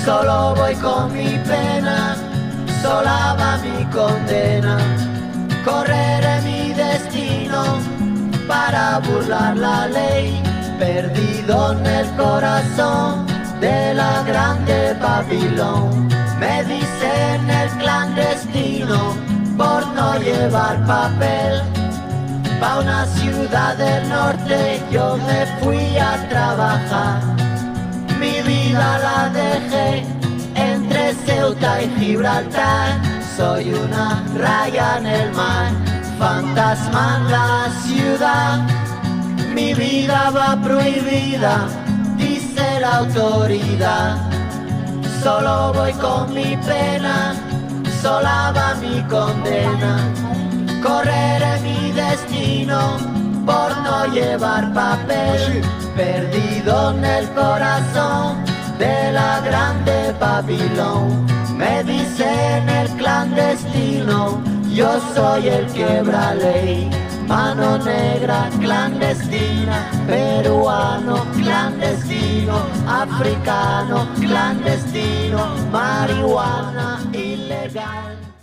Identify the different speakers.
Speaker 1: Solo voy con mi pena, sola va mi condena. Correré mi destino para burlar la ley, perdido en el corazón de la grande Babilón. Me dicen el clandestino por no llevar papel. Pa' una ciudad del norte yo me fui a trabajar. Mi vida la dejé entre Ceuta y Gibraltar. Soy una raya en el mar, fantasma en la ciudad. Mi vida va prohibida, dice la autoridad. Solo voy con mi pena, sola va mi condena. Correré mi destino por no llevar papel, perdido en el corazón de la grande Babilón. Me dicen el clandestino, yo soy el quebra ley. Mano negra clandestina, peruano clandestino, africano clandestino, marihuana ilegal.